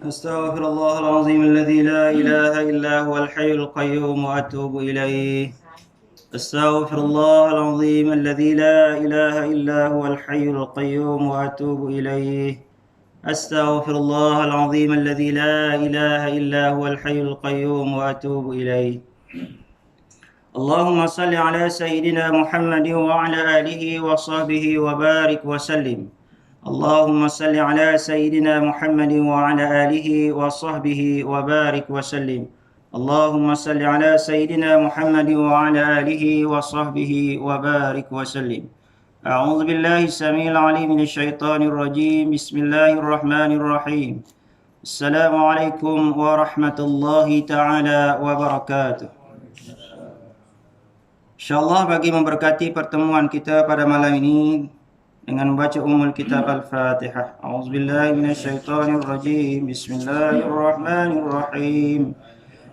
أستغفر الله العظيم الذي لا إله إلا هو الحي القيوم وأتوب إليه. أستغفر الله العظيم الذي لا إله إلا هو الحي القيوم وأتوب إليه. أستغفر الله العظيم الذي لا إله إلا هو الحي القيوم وأتوب إليه. اللهم صل على سيدنا محمد وعلى آله وصحبه وبارك وسلم. اللهم صل على سيدنا محمد وعلى آله وصحبه وبارك وسلم. اللهم صل على سيدنا محمد وعلى آله وصحبه وبارك وسلم. أعوذ بالله السميع العليم من الشيطان الرجيم. بسم الله الرحمن الرحيم. السلام عليكم ورحمة الله تعالى وبركاته. InsyaAllah bagi memberkati pertemuan kita pada malam ini dengan membaca Ummul Kitab Al-Fatihah. A'udzubillahi minasyaitonirrajim. Bismillahirrahmanirrahim.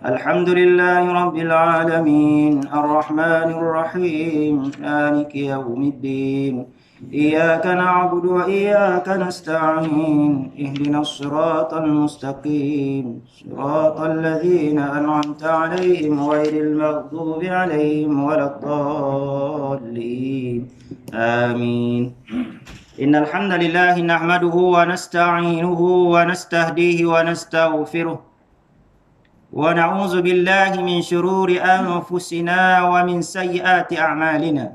Alhamdulillahi Rabbil Alamin. Ar-Rahmanirrahim. Maliki yawmiddin. Iyyaka na'budu wa iyyaka nasta'in. Ihdinas siratal mustaqim. Siratal ladzina an'amta 'alaihim ghairil maghdubi 'alaihim waladdallin. Amin. Innal hamdalillah nahmaduhu wa nasta'inuhu wa nastahdihi wa nastaghfiruh. Wa na'udzu billahi min shururi anfusina wa min sayyiati a'malina.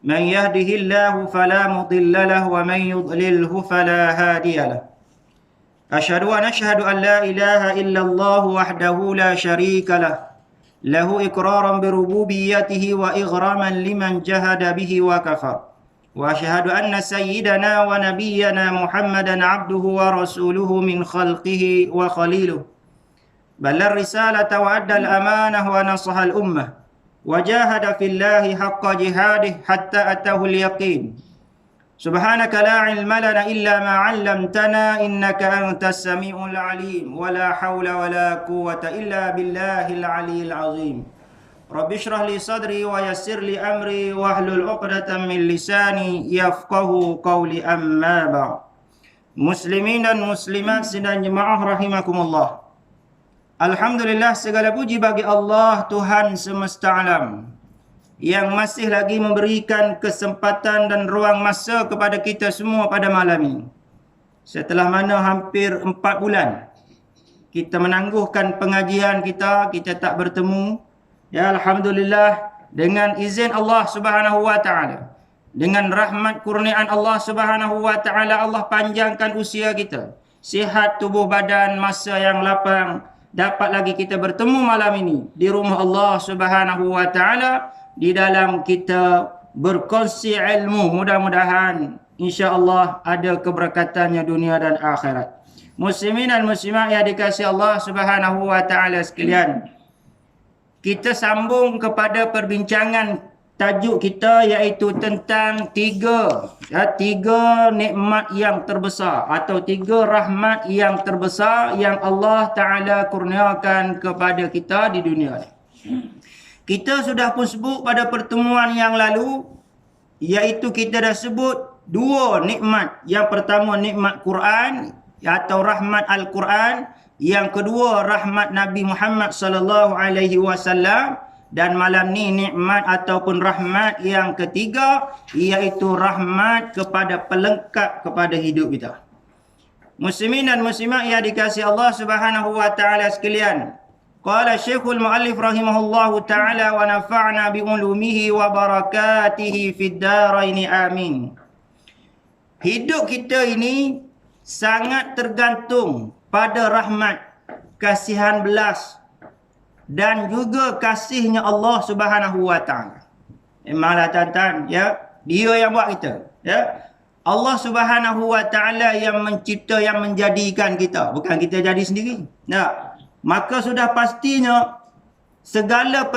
من يهده الله فلا مضل له ومن يضلله فلا هادي له. أشهد أن لا إله إلا الله وحده لا شريك له له إقرارا بربوبيته وإغراما لمن جهد به وكفر. وأشهد أن سيدنا ونبينا محمدا عبده ورسوله من خلقه وخليله بلغ الرسالة وأدى الأمانة ونصح الأمة وجاهد في الله حق جهاده حتى أتاه اليقين. سبحانك لا علم لنا إلا ما علمتنا إنك أنت السميع العليم ولا حول ولا قوة إلا بالله العلي العظيم. رب اشرح لي صدري ويسر لي أمري واحلل عقدة من لساني يفقه قولي أما بعد. Muslimin dan muslimat sidang jemaah rahimakumullah. Alhamdulillah, segala puji bagi Allah Tuhan semesta alam yang masih lagi memberikan kesempatan dan ruang masa kepada kita semua pada malam ini. Setelah mana hampir 4 bulan kita menangguhkan pengajian kita tak bertemu. Ya, Alhamdulillah, dengan izin Allah Subhanahu wa taala, dengan rahmat kurniaan Allah Subhanahu wa taala, Allah panjangkan usia kita, sihat tubuh badan, masa yang lapang, dapat lagi kita bertemu malam ini di rumah Allah Subhanahu wa taala, di dalam kita berkongsi ilmu. Mudah-mudahan insya-Allah ada keberkatannya dunia dan akhirat. Muslimin dan muslimat yang dikasihi Allah Subhanahu wa taala sekalian, kita sambung kepada perbincangan tajuk kita, iaitu tentang tiga nikmat yang terbesar atau 3 rahmat yang terbesar yang Allah Ta'ala kurniakan kepada kita di dunia. Kita sudah pun sebut pada pertemuan yang lalu, iaitu kita dah sebut 2 nikmat. Yang pertama nikmat Quran atau rahmat Al-Quran, yang kedua rahmat Nabi Muhammad sallallahu alaihi wasallam. Dan malam ni nikmat ataupun rahmat yang ketiga, iaitu rahmat kepada pelengkap kepada hidup kita. Muslimin dan muslimat yang dikasihi Allah Subhanahu wa taala sekalian, qala Syekhul Muallif rahimahullahu taala wa nafa'na bi ulumihi wa barakatihi fid dharain amin. Hidup kita ini sangat tergantung pada rahmat, kasihan belas dan juga kasihnya Allah Subhanahu wa taala. Memanglah tuan-tuan, ya, dia yang buat kita, ya. Allah Subhanahu wa taala yang mencipta, yang menjadikan kita, bukan kita jadi sendiri. Nah, maka sudah pastinya segala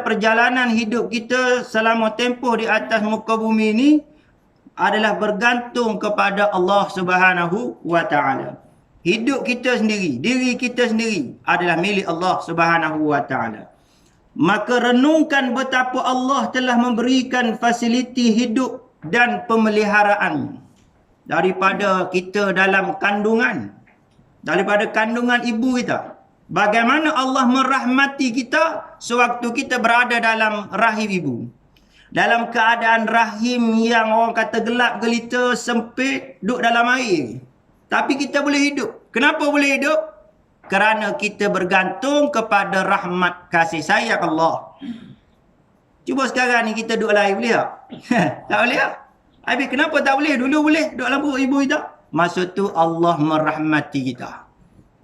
perjalanan hidup kita selama tempoh di atas muka bumi ini adalah bergantung kepada Allah Subhanahu wa taala. Hidup kita sendiri, diri kita sendiri adalah milik Allah Subhanahu wa taala. Maka renungkan betapa Allah telah memberikan fasiliti hidup dan pemeliharaan. Daripada kita dalam kandungan, daripada kandungan ibu kita. Bagaimana Allah merahmati kita sewaktu kita berada dalam rahim ibu. Dalam keadaan rahim yang orang kata gelap gelita, sempit, duduk dalam air. Tapi kita boleh hidup. Kenapa boleh hidup? Kerana kita bergantung kepada rahmat kasih sayang Allah. Cuba sekarang ni kita duduk dalam air, boleh tak? Tak boleh tak? Habis kenapa tak boleh? Dulu boleh duduk dalam perut ibu kita. Maksud tu Allah merahmati kita.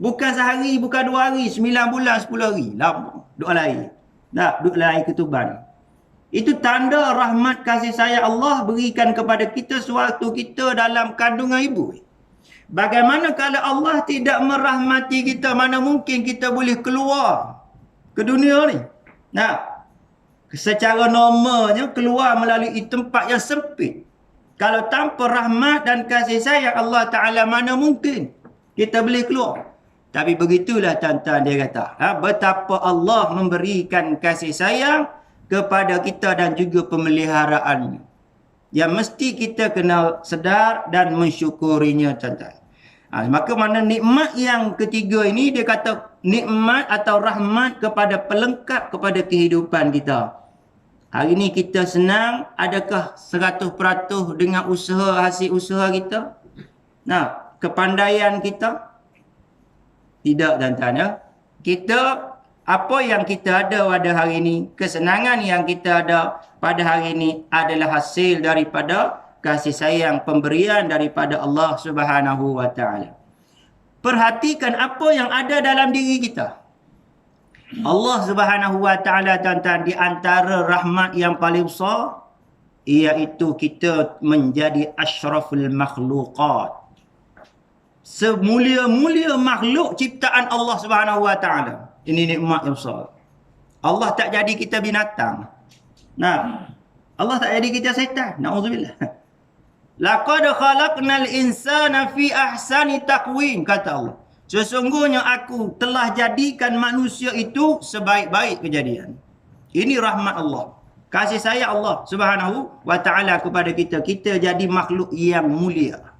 Bukan sehari, bukan 2 hari, 9 bulan, 10 hari. Lama. Duduk dalam air. Tak, duduk dalam air ketuban. Itu tanda rahmat kasih sayang Allah berikan kepada kita sewaktu kita dalam kandungan ibu. Bagaimana kalau Allah tidak merahmati kita, mana mungkin kita boleh keluar ke dunia ni? Nah, secara normalnya keluar melalui tempat yang sempit. Kalau tanpa rahmat dan kasih sayang Allah Ta'ala, mana mungkin kita boleh keluar? Tapi begitulah tuan-tuan, dia kata, betapa Allah memberikan kasih sayang kepada kita dan juga pemeliharaannya. Yang mesti kita kena sedar dan mensyukurinya, tuan-tuan. Maka mana nikmat yang ketiga ini, dia kata nikmat atau rahmat kepada pelengkap kepada kehidupan kita. Hari ini kita senang, adakah 100% dengan usaha, hasil usaha kita? Nah, kepandaian kita? Tidak, tuan-tuan, ya. Kita, apa yang kita ada pada hari ini, kesenangan yang kita ada pada hari ini adalah hasil daripada kasih sayang, pemberian daripada Allah Subhanahu wa Ta'ala. Perhatikan apa yang ada dalam diri kita. Allah Subhanahu wa Ta'ala, tuan-tuan, di antara rahmat yang paling besar, iaitu kita menjadi asyraful makhluqat. Semulia-mulia makhluk ciptaan Allah Subhanahu wa Ta'ala. Ini nikmat yang besar. Allah tak jadi kita binatang. Nah, Allah tak jadi kita syaitan. Na'udzubillah. Laqad khalaqnal insana fi ahsani taqwim, kata Allah. Sesungguhnya aku telah jadikan manusia itu sebaik-baik kejadian. Ini rahmat Allah. Kasih sayang Allah Subhanahu wa Ta'ala kepada kita. Kita jadi makhluk yang mulia.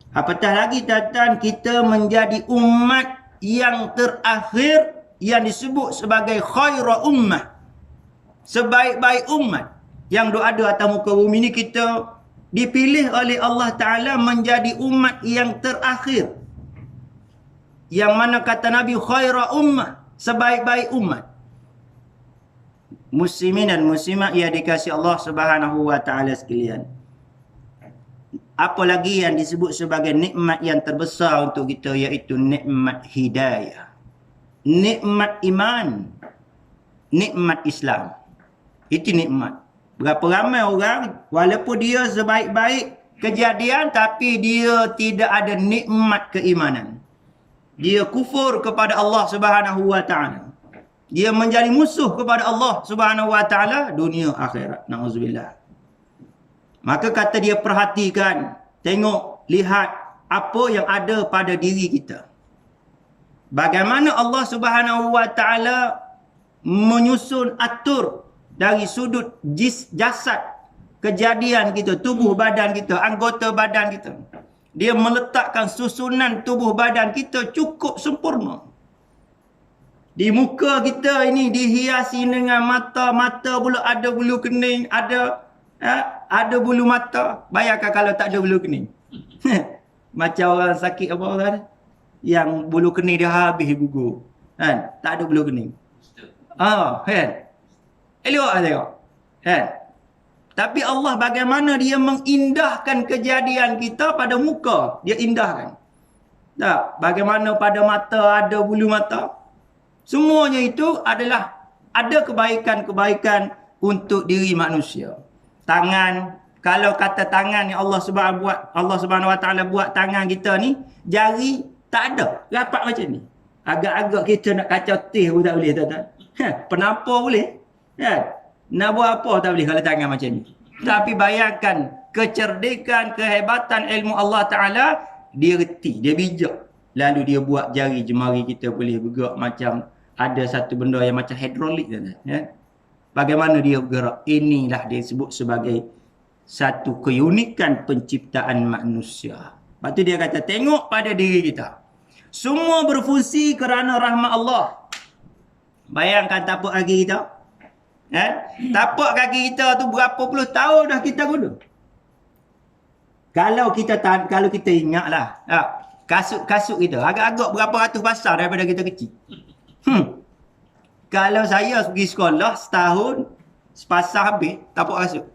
Apatah lagi, tuan-tuan, kita menjadi umat yang terakhir yang disebut sebagai khaira ummah. Sebaik-baik umat yang ada atas muka bumi ini, kita dipilih oleh Allah Ta'ala menjadi umat yang terakhir. Yang mana kata Nabi, khaira ummah, sebaik-baik umat. Muslimin dan muslimat yang dikasihi Allah Subhanahu wa Ta'ala sekalian. Apa lagi yang disebut sebagai nikmat yang terbesar untuk kita, iaitu nikmat hidayah, nikmat iman, nikmat Islam. Itu nikmat. Berapa ramai orang, walaupun dia sebaik-baik kejadian, tapi dia tidak ada nikmat keimanan. Dia kufur kepada Allah Subhanahu wa Ta'ala. Dia menjadi musuh kepada Allah Subhanahu wa Ta'ala dunia akhirat. Na'udzubillah. Maka kata dia, perhatikan, tengok, lihat apa yang ada pada diri kita. Bagaimana Allah Subhanahu wa Ta'ala menyusun, atur dari sudut jasad, kejadian kita, tubuh badan kita, anggota badan kita. Dia meletakkan susunan tubuh badan kita cukup sempurna. Di muka kita ini dihiasi dengan mata pula ada bulu kening, ada bulu mata. Bayangkan kalau tak ada bulu kening. Macam orang sakit apa orang yang bulu kening dia habis gugur. Kan? Tak ada bulu kening. Kan? Elok tengok. Kan? Tapi Allah bagaimana dia mengindahkan kejadian kita pada muka. Dia indahkan. Tak? Bagaimana pada mata ada bulu mata. Semuanya itu adalah ada kebaikan-kebaikan untuk diri manusia. Tangan, kalau kata tangan yang Allah Subhanahu wa Ta'ala buat tangan kita ni, jari tak ada, rapat macam ni. Agak-agak kita nak kacau teh pun tak boleh, tuan-tuan. Penapa boleh? Kan? Nak buat apa tak boleh kalau tangan macam ni. Tapi bayangkan kecerdikan, kehebatan ilmu Allah Ta'ala, dia reti, dia bijak. Lalu dia buat jari jemari kita boleh bergerak macam ada satu benda yang macam hidrolik, tuan-tuan. Ya? Bagaimana dia bergerak? Inilah dia sebut sebagai satu keunikan penciptaan manusia. Lepas tu dia kata, tengok pada diri kita. Semua berfungsi kerana rahmat Allah. Bayangkan tapak kaki kita. Tapak kaki kita tu berapa puluh tahun dah kita guna. Kalau kita ingatlah, kasut kita agak-agak berapa ratus pasal daripada kita kecil. Kalau saya pergi sekolah setahun, sepasang habis tapak kasut.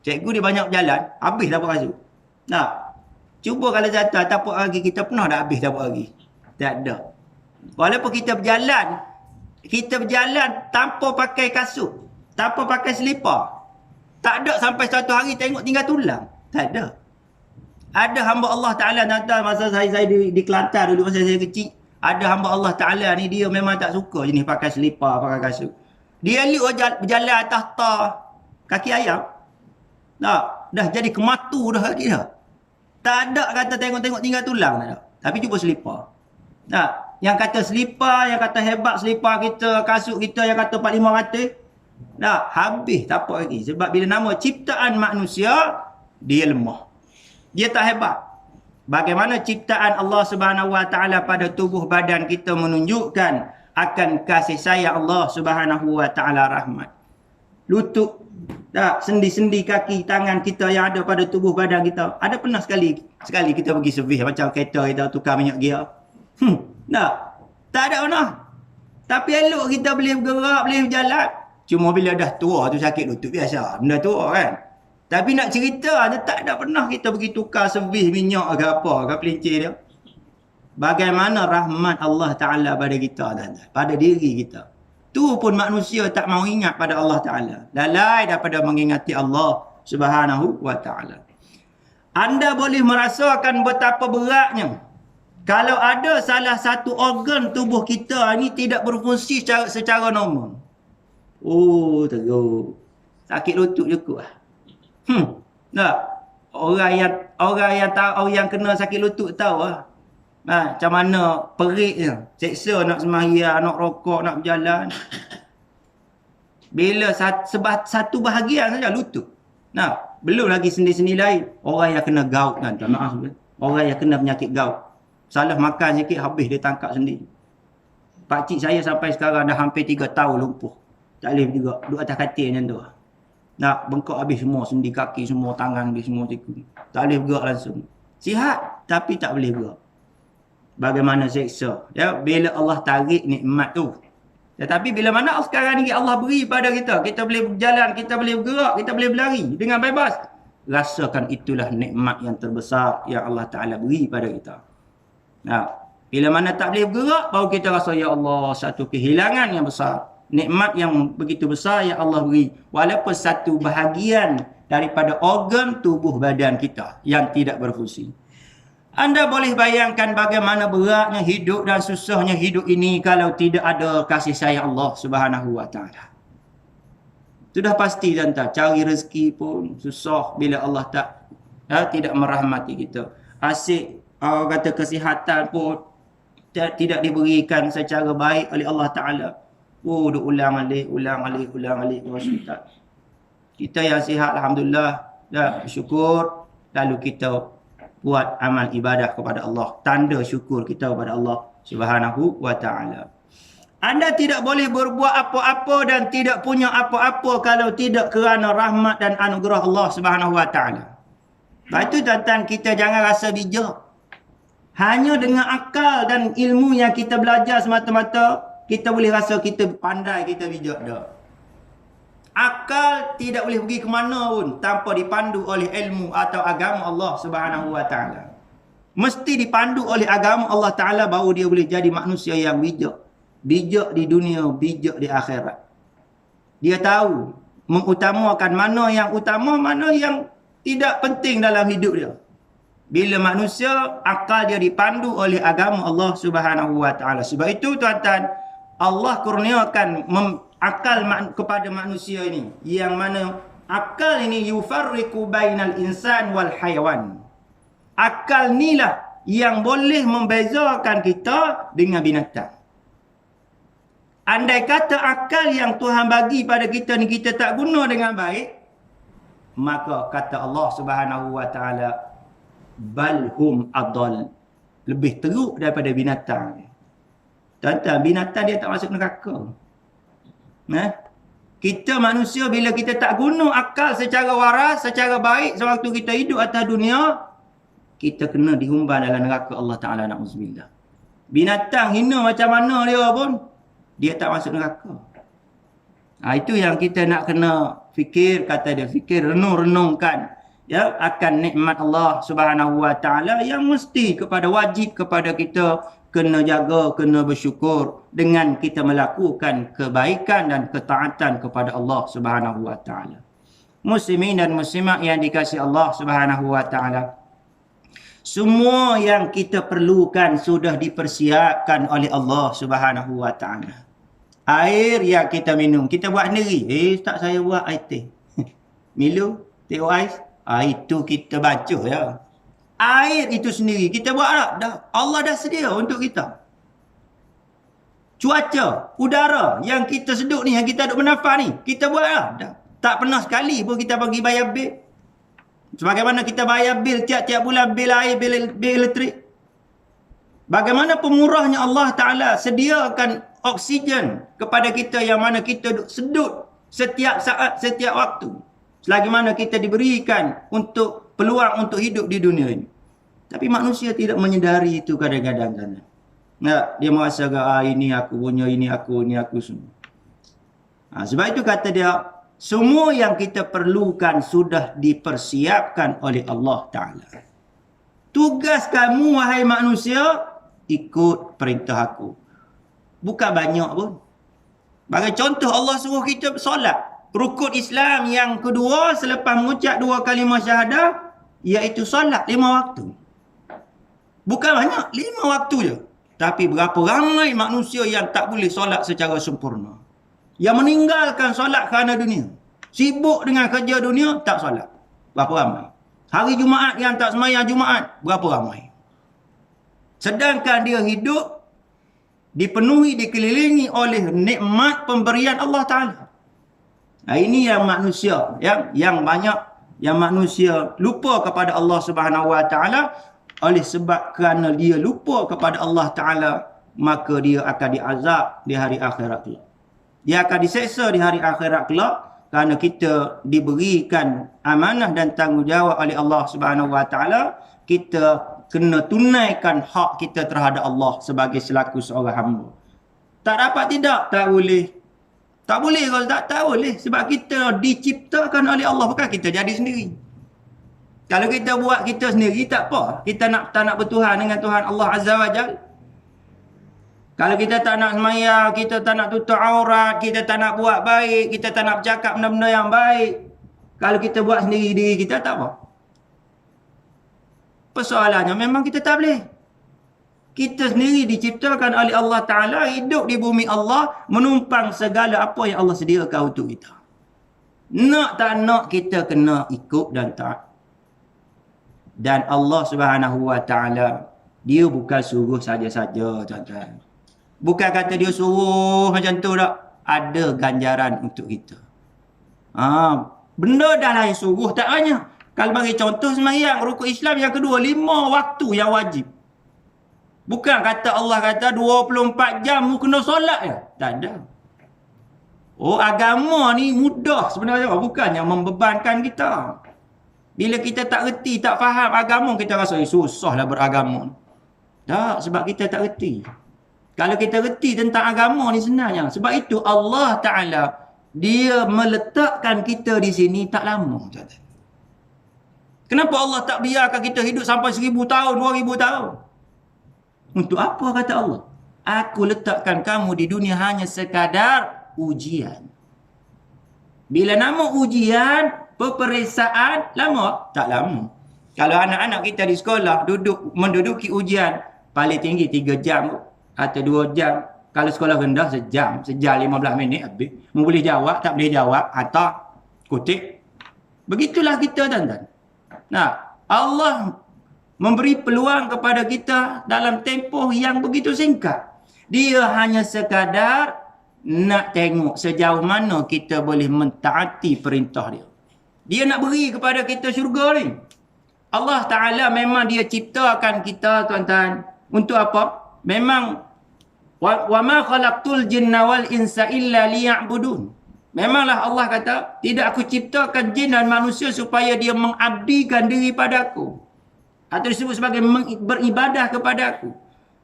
Cikgu dia banyak berjalan, habis tapak kasut. Cuba kalau tapak kaki kita pernah dah habis tapak kaki. Tak ada. Walaupun kita berjalan tanpa pakai kasut, tanpa pakai selipar. Tak ada sampai satu hari tengok tinggal tulang. Tak ada. Ada hamba Allah Ta'ala masa saya di Kelantan dulu masa saya kecil. Ada hamba Allah Ta'ala ni dia memang tak suka jenis pakai selipar, pakai kasut. Dia berjalan atas kaki ayam. Dah jadi kematu dah kaki dah. Tak ada kata tengok-tengok tinggal tulang. Tak ada. Tapi cuba selipar. Yang kata selipar, yang kata hebat selipar kita, kasut kita yang kata 4-5 ratus. Habis tapak kaki. Sebab bila nama ciptaan manusia, dia lemah. Dia tak hebat. Bagaimana ciptaan Allah Subhanahu Wa Taala pada tubuh badan kita menunjukkan akan kasih sayang Allah Subhanahu Wa Taala rahmat. Lutut, sendi-sendi kaki, tangan kita yang ada pada tubuh badan kita. Ada pernah sekali kita pergi servis macam kereta kita tukar minyak gear. Tak ada pernah. Tapi elok kita boleh bergerak, boleh berjalan. Cuma bila dah tua tu sakit lutut biasa. Benda tua kan. Tapi nak cerita, tak ada pernah kita pergi tukar servis minyak ke apa, ke pelincir dia. Bagaimana rahmat Allah Ta'ala pada kita, pada diri kita. Tu pun manusia tak mau ingat pada Allah Ta'ala. Lalai daripada mengingati Allah Subhanahu Wa Ta'ala. Anda boleh merasakan betapa beratnya kalau ada salah satu organ tubuh kita ni tidak berfungsi secara normal. Teruk. Sakit lutut cukup lah. Orang yang kena sakit lutut tahu lah. Macam mana peritnya. Seksa nak sembahyang, nak rokok, nak berjalan. Bila satu bahagian saja lutut. Belum lagi sendi-sendi lain. Orang yang kena gout kan. Maaf. Orang yang kena penyakit gout. Salah makan sikit habis dia tangkap sendi. Pakcik saya sampai sekarang dah hampir 3 tahun lumpuh. Tak boleh bergerak. Duduk atas katil macam tu. Bengkak habis semua. Sendi kaki semua, tangan habis semua. Tak boleh bergerak langsung. Sihat tapi tak boleh bergerak. Bagaimana seksa. Bila Allah tarik nikmat tu. Tetapi bila mana sekarang ni Allah beri pada kita. Kita boleh berjalan, kita boleh bergerak, kita boleh berlari dengan bebas. Rasakan itulah nikmat yang terbesar yang Allah Ta'ala beri pada kita. Bila mana tak boleh bergerak, baru kita rasa, ya Allah, satu kehilangan yang besar. Nikmat yang begitu besar yang Allah beri. Walaupun satu bahagian daripada organ tubuh badan kita yang tidak berfungsi. Anda boleh bayangkan bagaimana beratnya hidup dan susahnya hidup ini kalau tidak ada kasih sayang Allah Subhanahu Wa Taala. Sudah pasti tuan-tuan, cari rezeki pun susah bila Allah tidak merahmati kita. Asyik kata kesihatan pun tidak diberikan secara baik oleh Allah Taala. Duk ulang alik ke hospital. Kita yang sihat alhamdulillah, bersyukur, lalu kita buat amal ibadah kepada Allah. Tanda syukur kita kepada Allah Subhanahu Wa Taala. Anda tidak boleh berbuat apa-apa dan tidak punya apa-apa kalau tidak kerana rahmat dan anugerah Allah Subhanahu Wa Taala. Lepas itu tuan-tuan, kita jangan rasa bijak. Hanya dengan akal dan ilmu yang kita belajar semata-mata, kita boleh rasa kita pandai, kita bijak dah. Akal tidak boleh pergi ke mana pun tanpa dipandu oleh ilmu atau agama Allah Subhanahu Wa Taala. Mesti dipandu oleh agama Allah Taala baru dia boleh jadi manusia yang bijak. Bijak di dunia, bijak di akhirat. Dia tahu mengutamakan mana yang utama, mana yang tidak penting dalam hidup dia. Bila manusia, akal dia dipandu oleh agama Allah Subhanahu Wa Taala. Sebab itu tuan-tuan, Allah kurniakan akal kepada manusia ini, yang mana akal ini yufarriqu bainal insan wal hayawan. Akal inilah yang boleh membezakan kita dengan binatang. Andai kata akal yang Tuhan bagi pada kita ni kita tak guna dengan baik, maka kata Allah Subhanahu Wa Taala, balhum adall. lebih teruk daripada binatang. Tuan-tuan, binatang dia tak masuk neraka. Kita manusia bila kita tak guna akal secara waras, secara baik sewaktu kita hidup atas dunia, kita kena dihumban dalam neraka Allah Ta'ala, na'udzubillah. Binatang hina macam mana dia pun, dia tak masuk neraka. Itu yang kita nak kena fikir, kata dia, fikir, renung-renungkan ya, akan nikmat Allah Subhanahu Wa Ta'ala yang mesti wajib kepada kita kena jaga, kena bersyukur dengan kita melakukan kebaikan dan ketaatan kepada Allah Subhanahu Wa Ta'ala. Muslimin dan muslimat yang dikasihi Allah Subhanahu Wa Ta'ala, semua yang kita perlukan sudah dipersiapkan oleh Allah Subhanahu Wa Ta'ala. Air yang kita minum, kita buat sendiri. Tak, saya buat air teh. Milo, teh ais. Itu kita baca ya. Air itu sendiri kita buat dah. Allah dah sedia untuk kita. Cuaca, udara yang kita seduk ni, yang kita duk bernafas ni, kita buat dah. Tak pernah sekali pun kita bagi bayar bil. Sebagaimana kita bayar bil tiap-tiap bulan, bil air, bil elektrik. Bagaimana pemurahnya Allah Ta'ala sediakan oksigen kepada kita yang mana kita sedut setiap saat, setiap waktu. Selagi mana kita diberikan untuk peluang untuk hidup di dunia ini. Tapi manusia tidak menyedari itu kadang-kadang. Dia merasa ini aku punya, ini aku semua. Sebab itu kata dia, semua yang kita perlukan sudah dipersiapkan oleh Allah Ta'ala. Tugas kamu, wahai manusia, ikut perintah aku. Bukan banyak pun. Bagi contoh, Allah suruh kita solat. Rukun Islam yang kedua selepas mengucap 2 kalimah syahadah, iaitu solat 5 waktu. Bukan banyak, 5 waktu je. Tapi berapa ramai manusia yang tak boleh solat secara sempurna. Yang meninggalkan solat kerana dunia. Sibuk dengan kerja dunia, tak solat. Berapa ramai? Hari Jumaat yang tak sembahyang Jumaat, berapa ramai? Sedangkan dia hidup dipenuhi, dikelilingi oleh nikmat pemberian Allah Ta'ala. Ini yang manusia, yang banyak, yang manusia lupa kepada Allah Subhanahu Wa Ta'ala. Oleh sebab kerana dia lupa kepada Allah Ta'ala, maka dia akan diazab di hari akhirat kelak. Dia akan diseksa di hari akhirat kelak kerana kita diberikan amanah dan tanggungjawab oleh Allah Subhanahu Wa Ta'ala. Kita kena tunaikan hak kita terhadap Allah sebagai selaku seorang hamba. Tak dapat tidak? Tak boleh. Tak boleh kalau tak boleh. Sebab kita diciptakan oleh Allah, bukan kita jadi sendiri. Kalau kita buat kita sendiri, tak apa. Kita tak nak bertuhan dengan Tuhan Allah Azza wa Jal. Kalau kita tak nak sembahyang, kita tak nak tutup aurat, kita tak nak buat baik, kita tak nak bercakap benda-benda yang baik. Kalau kita buat sendiri diri kita, tak apa. Persoalannya memang kita tak boleh. Kita sendiri diciptakan oleh Allah Ta'ala, hidup di bumi Allah, menumpang segala apa yang Allah sediakan untuk kita. Nak tak nak, kita kena ikut dan taat. Dan Allah Subhanahu Wa Ta'ala, dia bukan suruh saja-saja, tuan-tuan. Bukan kata dia suruh macam tu tak. Ada ganjaran untuk kita. Benda dah lain suruh, tak banyak. Kalau bagi contoh sembahyang, rukun Islam yang kedua, 5 waktu yang wajib. Bukan kata Allah kata 24 jam mu kena solat je. Tak ada. Agama ni mudah sebenarnya. Bukannya membebankan kita. Bila kita tak reti, tak faham agama, kita rasa susahlah beragama. Tak, sebab kita tak reti. Kalau kita reti tentang agama ni senangnya. Sebab itu Allah Ta'ala, dia meletakkan kita di sini tak lama. Kenapa Allah tak biarkan kita hidup sampai 1000 tahun, 2000 tahun? Untuk apa kata Allah? Aku letakkan kamu di dunia hanya sekadar ujian. Bila nama ujian, peperiksaan, lama? Tak lama. Kalau anak-anak kita di sekolah menduduki ujian, paling tinggi 3 jam atau 2 jam. Kalau sekolah rendah sejam 15 minit habis. Boleh jawab, tak boleh jawab, atau kutip. Begitulah kita, tuan-tuan. Allah memberi peluang kepada kita dalam tempoh yang begitu singkat. Dia hanya sekadar nak tengok sejauh mana kita boleh mentaati perintah dia. Dia nak beri kepada kita syurga ni. Allah Ta'ala memang dia ciptakan kita, tuan-tuan, Untuk apa? Memang wa ma khalaqtul jinna wal insa illa liya'budun. Memanglah Allah kata, tidak aku ciptakan jin dan manusia supaya dia mengabdikan diri padaku. Atau disebut sebagai beribadah kepadaku.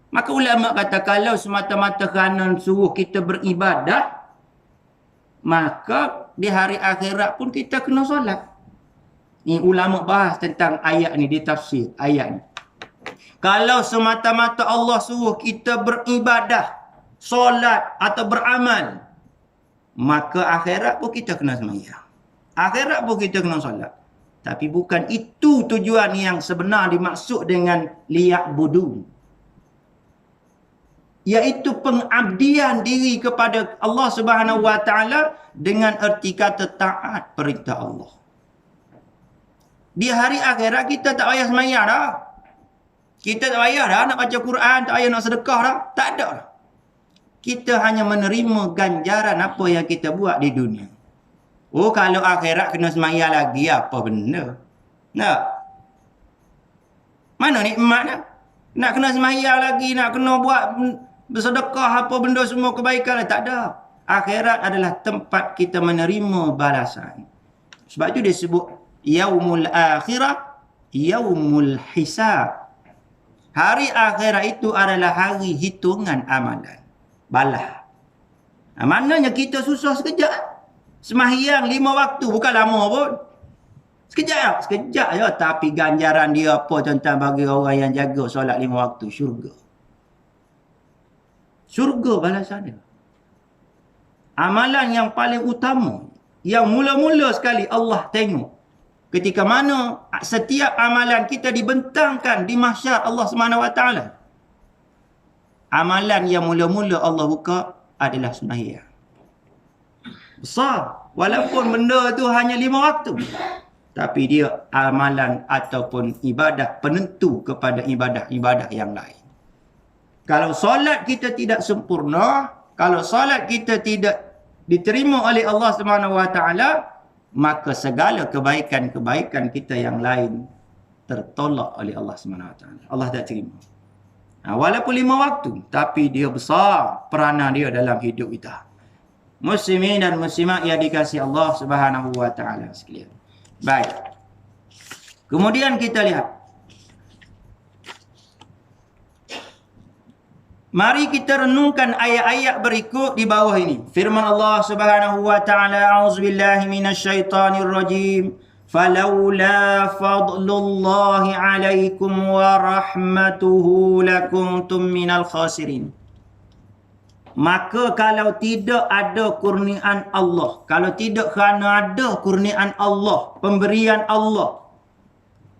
Maka ulama kata, kalau semata-mata kerana suruh kita beribadah, maka di hari akhirat pun kita kena solat. Ni ulama bahas tentang ayat ni, di tafsir ayat ni. Kalau semata-mata Allah suruh kita beribadah, solat atau beramal, maka akhirat pun kita kena sembahyang. Akhirat pun kita kena solat. Tapi bukan itu tujuan yang sebenar dimaksud dengan liya'budun. Iaitu pengabdian diri kepada Allah Subhanahu wa taala dengan erti kata taat perintah Allah. Di hari akhirat kita tak payah sembahyang dah. Kita tak payah dah nak baca Quran, tak payah nak sedekah dah. Tak ada dah. Kita hanya menerima ganjaran apa yang kita buat di dunia. Oh, kalau akhirat kena sembahyang lagi, apa benda? Nak? Mana nikmat nak? Nak kena sembahyang lagi, nak kena buat bersedekah apa benda semua kebaikan lah. Tak ada. Akhirat adalah tempat kita menerima balasan. Sebab itu dia sebut yaumul akhirah, yaumul hisab. Hari akhirat itu adalah hari hitungan amalan. Balah. Maknanya kita susah sekejap. Sembahyang 5 waktu, bukan lama pun. Sekejap je. Tapi ganjaran dia apa tentang bagi orang yang jaga solat 5 waktu? Syurga. Syurga balasan dia. Amalan yang paling utama, yang mula-mula sekali Allah tengok. Ketika mana setiap amalan kita dibentangkan di mahsyar Allah SWT. Amalan yang mula-mula Allah buka adalah sembahyang. Besar. Walaupun benda itu hanya 5 waktu. Tapi dia amalan ataupun ibadah penentu kepada ibadah-ibadah yang lain. Kalau solat kita tidak sempurna, kalau solat kita tidak diterima oleh Allah SWT, maka segala kebaikan-kebaikan kita yang lain tertolak oleh Allah SWT. Allah tak terima. Walaupun 5 waktu, tapi dia besar peranan dia dalam hidup kita. Muslimin dan muslimat yang dikasihi Allah Subhanahu wa taala sekalian. Baik. Kemudian kita lihat. Mari kita renungkan ayat-ayat berikut di bawah ini. Firman Allah Subhanahu wa taala, a'udzubillahi minasyaitonir rajim. Falaula fadlullahi 'alaikum wa rahmatuhu lakuntum minal khasirin. Maka kalau tidak ada kurniaan Allah, kalau tidak kerana ada kurniaan Allah, pemberian Allah,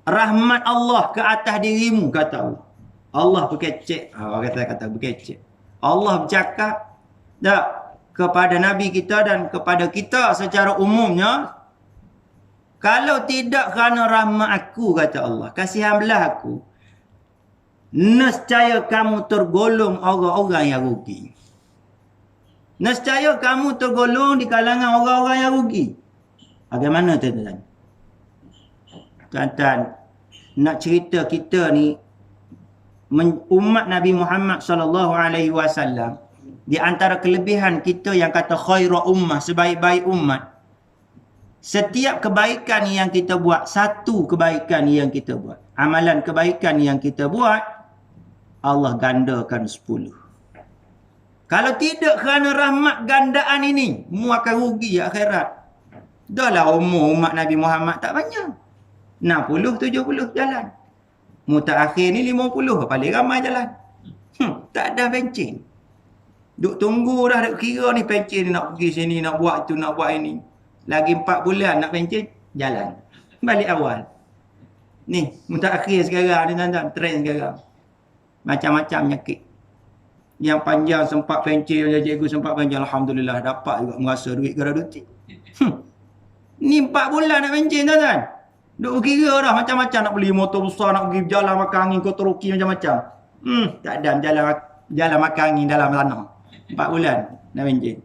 rahmat Allah ke atas dirimu, kata Allah. Allah berkecek. Kata berkecek. Allah bercakap tak kepada Nabi kita dan kepada kita secara umumnya, kalau tidak kerana rahmat aku, kata Allah, kasihan belah aku, nescaya kamu tergolong orang-orang yang rugi. Nescaya kamu tergolong di kalangan orang-orang yang rugi. Bagaimana tuan-tuan? Tuan-tuan, nak cerita kita ni, umat Nabi Muhammad SAW, di antara kelebihan kita yang kata khairu ummah, sebaik-baik umat, setiap kebaikan yang kita buat, satu kebaikan yang kita buat, amalan kebaikan yang kita buat, Allah gandakan 10. Kalau tidak kerana rahmat gandaan ini, mu akan rugi akhirat. Dahlah umur umat Nabi Muhammad tak banyak. 60, 70 jalan. Mutakhir ni 50, paling ramai jalan. Tak ada pencen. Duk tunggu dah, duk kira ni pencen nak pergi sini, nak buat itu, nak buat ini. Lagi 4 bulan nak pencen, jalan. Balik awal. Ni, mutakhir sekarang ni tuan-tuan, trend sekarang. Macam-macam penyakit. Yang panjang sempat pencen, cikgu sempat pencen, alhamdulillah dapat juga merasa duit graduti. Ni 4 bulan nak pencen tuan-tuan. Duk kira dah macam-macam, nak beli motor besar, nak pergi jalan makan angin, Kotoroki macam-macam. Tak ada jalan makan angin dalam tanah. 4 bulan nak pencen.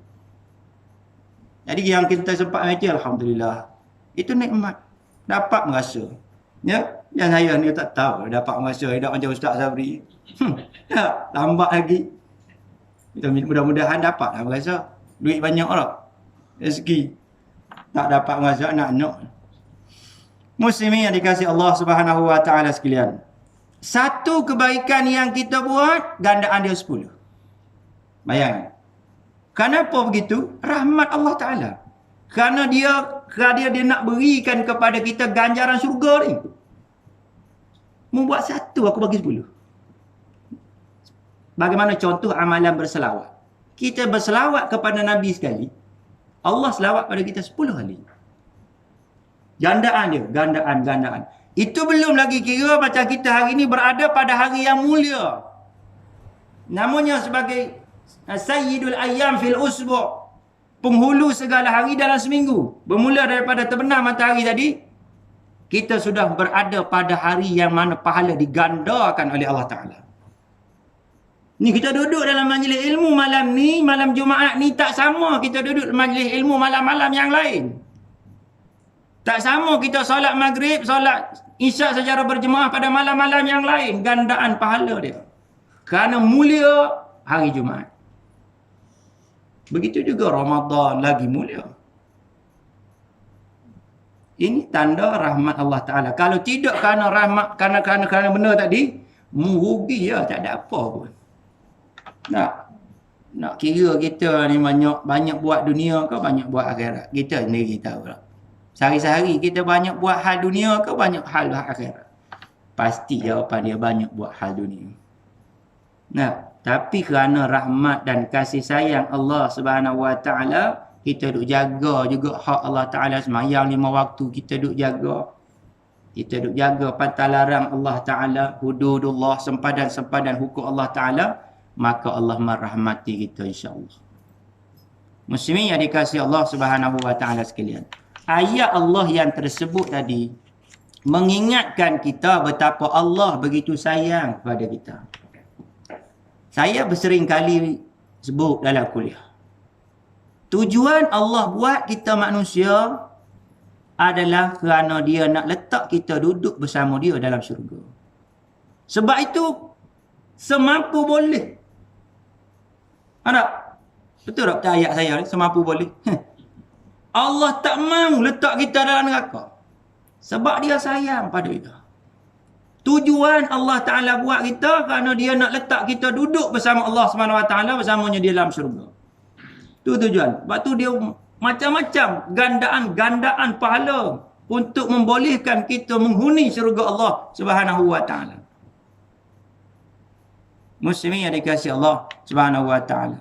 Jadi yang kita sempat pencen, alhamdulillah. Itu nikmat. Dapat merasa. Ya. Yang saya ni tak tahu dapat masa hidup macam Ustaz Sabri. Tak, lambat lagi. Kita mudah-mudahan dapat lah rasa. Duit banyak lah. Rezeki. Tak dapat masa anak-anak. Muslimin yang dikasihi Allah Subhanahu wa taala sekalian. Satu kebaikan yang kita buat, gandaan dia 10. Bayangkan. Kenapa begitu? Rahmat Allah Ta'ala. Kerana dia nak berikan kepada kita ganjaran syurga ni. Membuat satu, aku bagi 10. Bagaimana contoh amalan berselawat. Kita berselawat kepada Nabi sekali, Allah selawat pada kita 10 kali. Gandaan dia, gandaan. Itu belum lagi kira macam kita hari ni berada pada hari yang mulia. Namanya sebagai Sayyidul Ayyam fil Usbu'. Penghulu segala hari dalam seminggu. Bermula daripada terbenam matahari tadi, kita sudah berada pada hari yang mana pahala digandakan oleh Allah Ta'ala. Ni kita duduk dalam majlis ilmu malam ni, malam Jumaat ni tak sama kita duduk majlis ilmu malam-malam yang lain. Tak sama kita solat maghrib, solat isyak secara berjemaah pada malam-malam yang lain. Gandaan pahala dia. Kerana mulia hari Jumaat. Begitu juga Ramadan lagi mulia. Ini tanda rahmat Allah Ta'ala. Kalau tidak kerana rahmat, kerana benda tadi, merugi ya, tak ada apa pun. Nak kira kita ni banyak buat dunia ke banyak buat akhirat. Kita sendiri tahu lah. Sehari-hari kita banyak buat hal dunia ke banyak hal akhirat. Pasti jawapan dia banyak buat hal dunia. Tapi kerana rahmat dan kasih sayang Allah Subhanahu Wa Taala, kita duk jaga juga hak Allah Taala. Sembahyang 5 waktu kita duk jaga. Kita duk jaga pantang larang Allah Taala, hududullah, sempadan-sempadan hukum Allah Taala, maka Allah merahmati kita insya-Allah. Muslimin yang dikasihi Allah Subhanahu Wa Taala sekalian. Ayat Allah yang tersebut tadi mengingatkan kita betapa Allah begitu sayang kepada kita. Saya bersering kali sebut dalam kuliah. Tujuan Allah buat kita manusia adalah kerana dia nak letak kita duduk bersama dia dalam syurga. Sebab itu semampu boleh. Ada? Betul tak ayat saya ni? Semampu boleh. Allah tak mahu letak kita dalam neraka. Sebab dia sayang pada kita. Tujuan Allah Ta'ala buat kita kerana dia nak letak kita duduk bersama Allah SWT, bersamanya di dalam syurga. Itu tujuan. Sebab tu dia macam-macam gandaan pahala untuk membolehkan kita menghuni syurga Allah Subhanahu Wa Ta'ala. Muslimin yang dikasihi Allah Subhanahu Wa Ta'ala.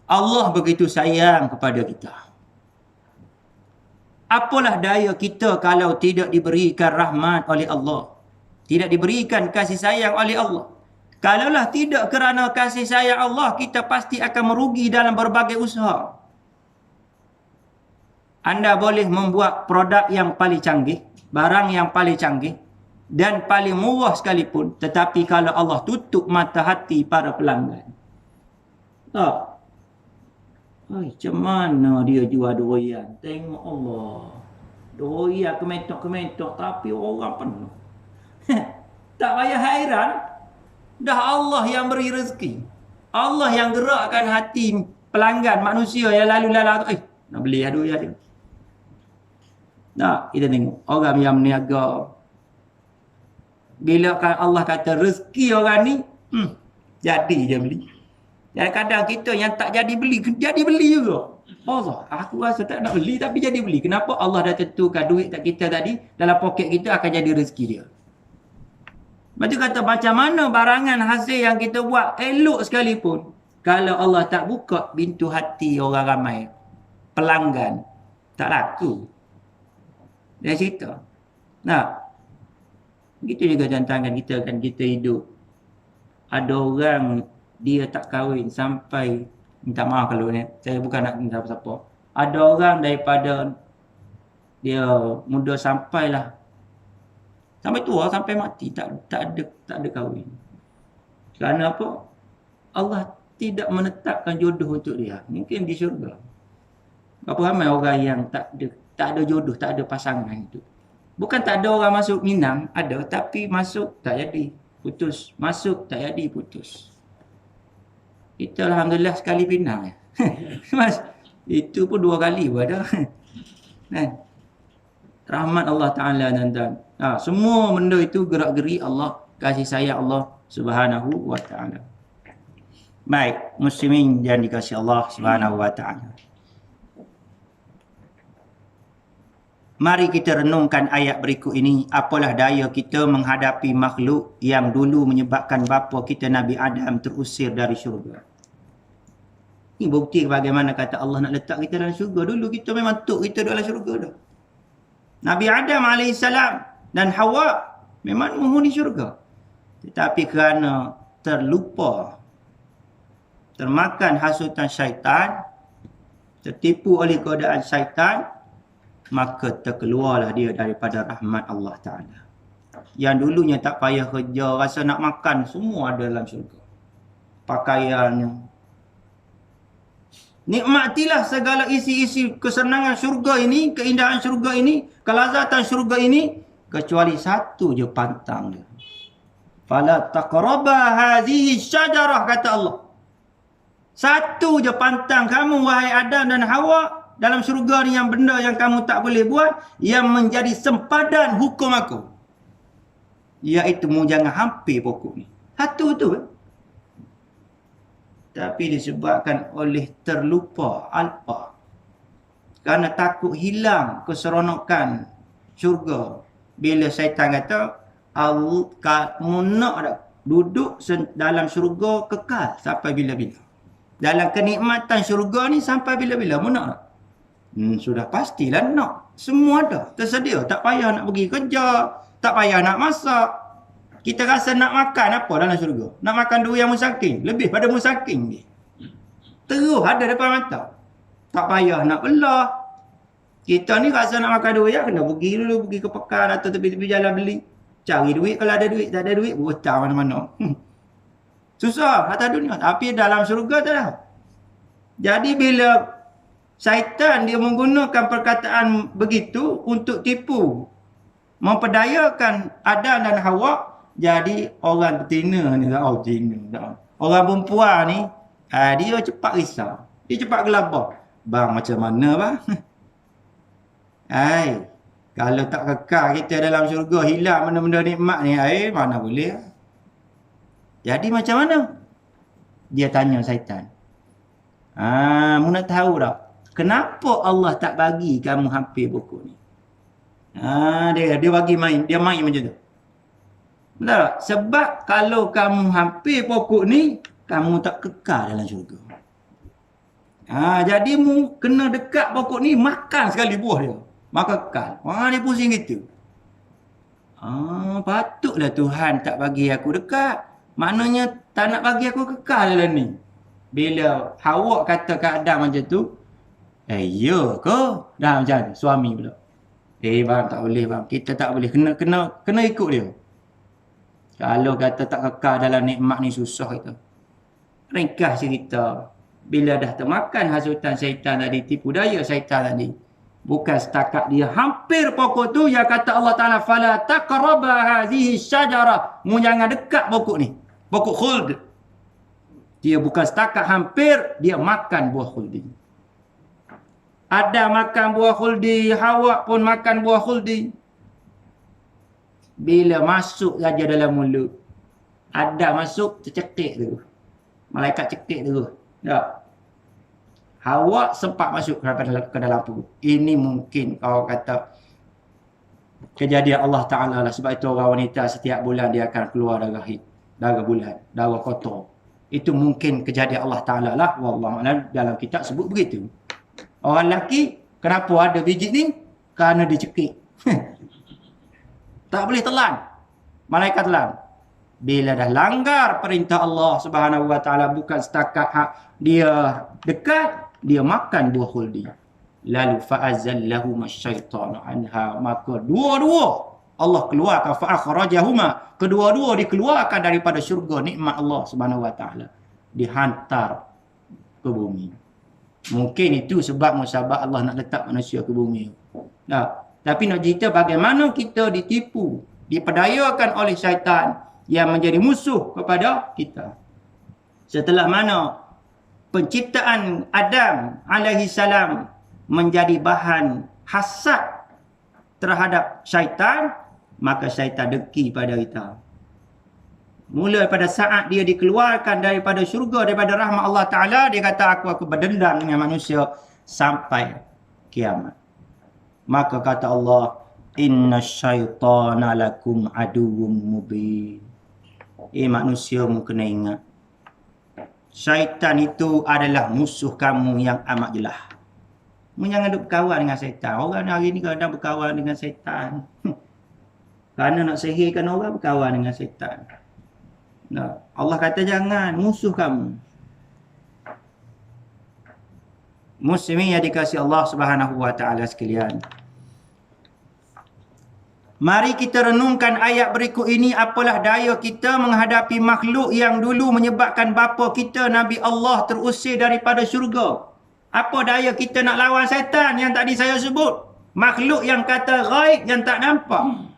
Allah begitu sayang kepada kita. Apalah daya kita kalau tidak diberikan rahmat oleh Allah. Tidak diberikan kasih sayang oleh Allah. Kalaulah tidak kerana kasih sayang Allah, kita pasti akan merugi dalam berbagai usaha. Anda boleh membuat produk yang paling canggih, barang yang paling canggih, dan paling murah sekalipun, tetapi kalau Allah tutup mata hati para pelanggan. Tak. Macam mana dia jual durian? Tengok Allah. Durian kementok-kementok tapi orang penuh. Tak payah hairan. Dah Allah yang beri rezeki. Allah yang gerakkan hati pelanggan manusia yang lalu-lalang tu. Nak beli durian dia. Nah, kita tengok. Orang yang berniaga. Bila Allah kata rezeki orang ni, jadi je beli. Dan kadang kita yang tak jadi beli juga. Allah, aku rasa tak nak beli tapi jadi beli. Kenapa? Allah dah tentukan duit tak kita tadi dalam poket kita akan jadi rezeki dia. Lepas tu kata macam mana barangan hasil yang kita buat elok sekalipun, kalau Allah tak buka pintu hati orang ramai, pelanggan, tak laku. Dia cerita. Begitu juga tantangan kita kan, kita hidup. Ada orang dia tak kahwin sampai, minta maaf kalau ni, saya bukan nak minta siapa. Ada orang daripada dia muda sampailah sampai tua, sampai mati tak ada kahwin. Kerana apa? Allah tidak menetapkan jodoh untuk dia. Mungkin di syurga. Berapa ramai orang yang tak ada jodoh, tak ada pasangan itu. Bukan tak ada orang masuk Minang, ada, tapi masuk tak jadi, putus. Masuk tak jadi, putus. Kita alhamdulillah sekali pinang. Mas, itu pun 2 kali pun ada. Kan? Rahmat Allah Ta'ala dan semua benda itu gerak-geri Allah, kasih sayang Allah Subhanahu wa Ta'ala. Baik, muslimin yang dikasihi Allah Subhanahu wa Ta'ala. Mari kita renungkan ayat berikut ini. Apalah daya kita menghadapi makhluk yang dulu menyebabkan bapa kita Nabi Adam terusir dari syurga. Ini bukti bagaimana kata Allah nak letak kita dalam syurga. Dulu kita memang tok kita dalam syurga dah. Nabi Adam AS dan Hawa memang menghuni syurga. Tetapi kerana terlupa, termakan hasutan syaitan, tertipu oleh godaan syaitan, maka terkeluarlah dia daripada rahmat Allah Ta'ala. Yang dulunya tak payah kerja, rasa nak makan, semua ada dalam syurga. Pakaiannya. Nikmatilah segala isi-isi kesenangan syurga ini, keindahan syurga ini, kelazatan syurga ini, kecuali satu je pantang dia. Fala taqraba hadhihi syajarah, kata Allah. Satu je pantang kamu, wahai Adam dan Hawa, dalam syurga ni, yang benda yang kamu tak boleh buat, yang menjadi sempadan hukum aku. Iaitu mu jangan hampir pokok ni. Satu tu. Tapi disebabkan oleh terlupa, alpa. Kerana takut hilang keseronokan syurga. Bila syaitan kata, kamu nak tak duduk dalam syurga kekal sampai bila-bila. Dalam kenikmatan syurga ni sampai bila-bila. Mu nak tak? Sudah pastilah nak. Semua ada, tersedia. Tak payah nak pergi kerja, tak payah nak masak. Kita rasa nak makan apa dalam syurga? Nak makan durian musaking, lebih pada musaking ni. Terus ada depan mata. Tak payah nak belah. Kita ni rasa nak makan durian, kena pergi dulu, pergi ke pekan atau tepi-tepi jalan beli. Cari duit, kalau ada duit, tak ada duit, berhutang mana-mana. Susah atas dunia. Tapi dalam syurga tak ada. Jadi bila syaitan dia menggunakan perkataan begitu untuk tipu, memperdayakan Adam dan Hawa, jadi orang betina ni, orang perempuan ni, dia cepat risau, dia cepat gelabah. Bang, macam mana bang? Kalau tak kekal kita dalam syurga, hilang benda-benda nikmat ni, mana boleh. Jadi macam mana? Dia tanya syaitan. Mu nak tahu tak? Kenapa Allah tak bagi kamu hampir pokok ni? Dia bagi main. Dia main macam tu. Betul tak? Sebab kalau kamu hampir pokok ni, kamu tak kekal dalam syurga. Jadi mu kena dekat pokok ni, makan sekali buah dia. Maka kekal. Dia pusing gitu. Patutlah Tuhan tak bagi aku dekat. Maknanya tak nak bagi aku kekal dalam ni. Bila Hawa kata ke Adam macam tu, ya ke? Dah macam tu, suami pula. Bang, tak boleh bang. Kita tak boleh. Kena ikut dia. Kalau kata tak kekal dalam nikmat ni, susah itu. Ringkas cerita. Bila dah termakan hasutan syaitan tadi, tipu daya syaitan tadi, bukan setakat dia hampir pokok tu, yang kata Allah Ta'ala, fala taqraba hadhihi syajarah. Mu jangan dekat pokok ni. Pokok khuld. Dia bukan setakat hampir, dia makan buah khuldi. Adam makan buah khuldi, Hawa pun makan buah khuldi. Bila masuk saja dalam mulut, Adam masuk, tercekik tu. Malaikat cekik tu. Tak. Hawa sempat masuk ke dalam perut. Ini mungkin kau kata kejadian Allah Ta'ala lah. Sebab itu orang wanita setiap bulan dia akan keluar darah bulan, darah kotor. Itu mungkin kejadian Allah Ta'ala lah. Wallahualam, dalam kitab sebut begitu. Orang lelaki, kenapa ada biji ni? Kerana dicekik. Tak boleh telan. Malaikat telan. Bila dah langgar perintah Allah Subhanahu wa Ta'ala, bukan setakat dia dekat, dia makan buah khuldi. Lalu fa'azallahuma syaitanu anha, maka dua-dua Allah keluarkan, fa'akhrajahuma, kedua-dua dikeluarkan daripada syurga nikmat Allah Subhanahu wa Ta'ala, dihantar ke bumi. Mungkin itu sebab musabab Allah nak letak manusia ke bumi. Nah, Tapi nak cerita bagaimana kita ditipu, diperdayakan oleh syaitan yang menjadi musuh kepada kita. Setelah mana penciptaan Adam alaihi salam menjadi bahan hasad terhadap syaitan, maka syaitan dengki pada kita. Mula pada saat dia dikeluarkan daripada syurga, daripada rahmat Allah Ta'ala, dia kata aku berdendam dengan manusia sampai kiamat. Maka kata Allah, inna syaitana lakum aduwwum mubin. Manusiamu kena ingat, syaitan itu adalah musuh kamu yang amat jelas. Jangan duk berkawan dengan syaitan. Orang hari ni kadang berkawan dengan syaitan. Kerana nak sihirkan orang, berkawan dengan syaitan. Nah, Allah kata jangan, musuh kamu. Muslimin yang dikasihi Allah Subhanahu wa taala sekalian. Mari kita renungkan ayat berikut ini. Apalah daya kita menghadapi makhluk yang dulu menyebabkan bapa kita Nabi Allah terusir daripada syurga. Apa daya kita nak lawan syaitan yang tadi saya sebut? Makhluk yang kata ghaib, yang tak nampak.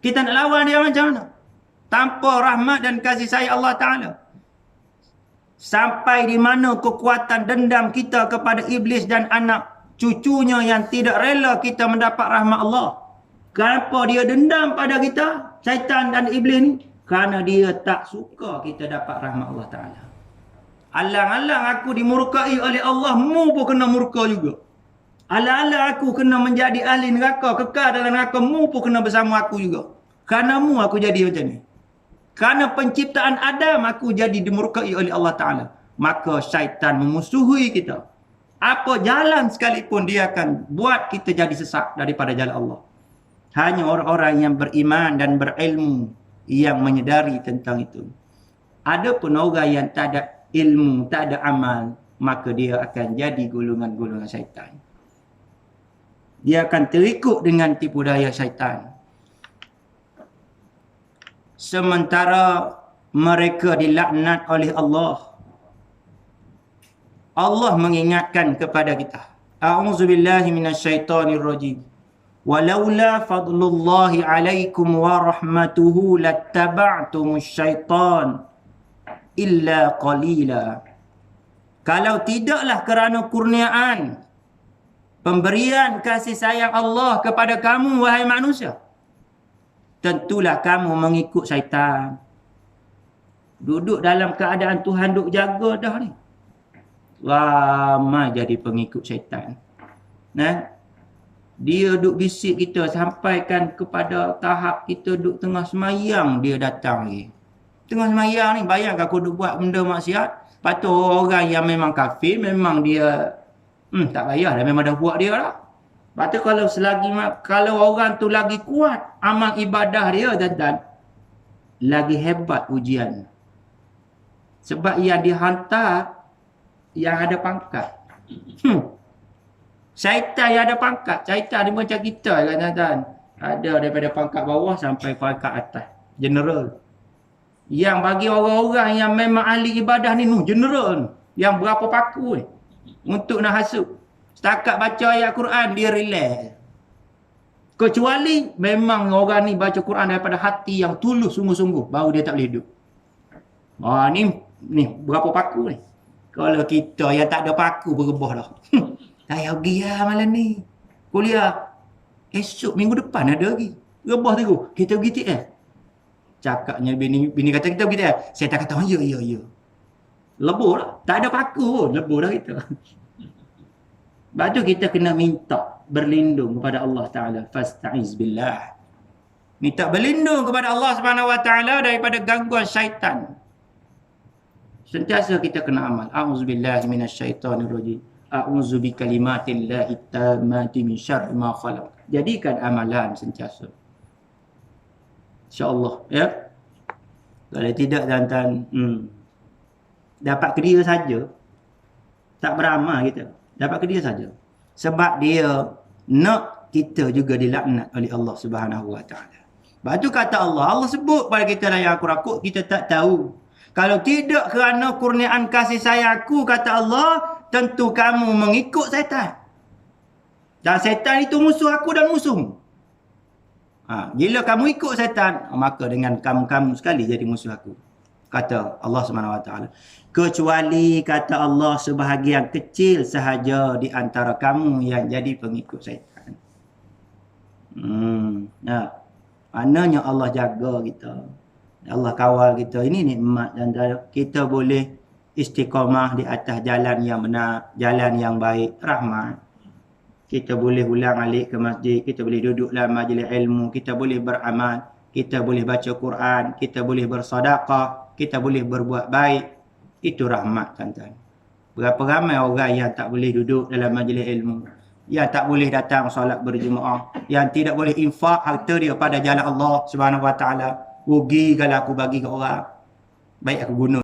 Kita nak lawan dia macam mana? Tanpa rahmat dan kasih sayang Allah Ta'ala. Sampai di mana kekuatan dendam kita kepada iblis dan anak cucunya yang tidak rela kita mendapat rahmat Allah. Kenapa dia dendam pada kita, syaitan dan iblis ni? Kerana dia tak suka kita dapat rahmat Allah Ta'ala. Alang-alang aku dimurkai oleh Allah, mu pun kena murka juga. Alang-alang aku kena menjadi ahli neraka, kekal dalam neraka, mu pun kena bersama aku juga. Kerana mu aku jadi macam ni. Kerana penciptaan Adam aku jadi dimurkai oleh Allah Ta'ala. Maka syaitan memusuhi kita. Apa jalan sekalipun dia akan buat kita jadi sesat daripada jalan Allah. Hanya orang-orang yang beriman dan berilmu yang menyedari tentang itu. Ada pun orang yang tak ada ilmu, tak ada amal, maka dia akan jadi golongan-golongan syaitan. Dia akan terikut dengan tipu daya syaitan. Sementara mereka dilaknat oleh Allah. Allah mengingatkan kepada kita. A'udzubillahi minasyaitonirrajim. Walaula fadlullahi alaikum wa rahmatuhu lattaba'tumus syaitan illa qalila. Kalau tidaklah kerana kurniaan, pemberian kasih sayang Allah kepada kamu wahai manusia, tentulah kamu mengikut syaitan. Duduk dalam keadaan Tuhan duk jaga dah ni, ramai jadi pengikut syaitan. Nah, dia duk bisik kita sampaikan kepada tahap kita duk tengah semayang, dia datang lagi. Tengah semayang ni, bayangkan aku duk buat benda maksiat. Lepas tu orang yang memang kafir, memang dia tak payah dah, memang dah buat dia lah. Lepas tu kalau orang tu lagi kuat amal ibadah dia, dan lagi hebat ujian. Sebab yang dihantar yang ada pangkat. Syaitan yang ada pangkat. Syaitan ni macam kita kan. Ada daripada pangkat bawah sampai pangkat atas. General. Yang bagi orang-orang yang memang ahli ibadah ni, general. Yang berapa paku ni. Untuk nak hasut. Setakat baca ayat Quran, dia relax. Kecuali memang orang ni baca Quran daripada hati yang tulus sungguh-sungguh. Baru dia tak boleh hidup. Ni berapa paku ni. Kalau kita yang tak ada paku bergebah dah. Saya pergi lah malam ni. Kuliah. Esok minggu depan ada lagi. Rebah terus. Kita pergi TF. Cakapnya bini kata kita pergi TF. Saya tak kata, ya. Lebur lah. Tak ada paku pun. Lebur dah kita. Sebab tu kita kena minta berlindung kepada Allah Ta'ala. Fasta'iz billah. Minta berlindung kepada Allah Subhanahu Wa Ta'ala daripada gangguan syaitan. Sentiasa kita kena amal. A'udzubillahi minasyaitonirrajim. A'udzu bikalimatillahi tammati min syarri ma khalaq. Jadikan amalan sentiasa. InsyaAllah, ya. Kalau tidak tuan-tuan, dapat ke dia saja, tak beramal kita. Dapat ke dia saja. Sebab dia nak kita juga dilaknat oleh Allah Subhanahu Wa Ta'ala. Sebab tu kata Allah sebut pada kita dalam Al-Quran, kita tak tahu. Kalau tidak kerana kurniaan kasih sayang aku, kata Allah, tentu kamu mengikut syaitan. Dan setan itu musuh aku dan musuhmu. Bila kamu ikut setan, maka dengan kamu sekali jadi musuh aku. Kata Allah SWT. Kecuali kata Allah sebahagian kecil sahaja di antara kamu yang jadi pengikut setan. Maknanya Allah jaga kita. Allah kawal kita. Ini nikmat dan kita boleh istiqamah di atas jalan yang benar, jalan yang baik, rahmat. Kita boleh ulang alik ke masjid, kita boleh duduk dalam majlis ilmu, kita boleh beramal, kita boleh baca Quran, kita boleh bersedekah, kita boleh berbuat baik. Itu rahmat, tuan-tuan. Berapa ramai orang yang tak boleh duduk dalam majlis ilmu, yang tak boleh datang solat berjemaah, yang tidak boleh infak harta dia pada jalan Allah Subhanahu Wa Taala. Rugi kalau aku bagi ke orang, baik aku guna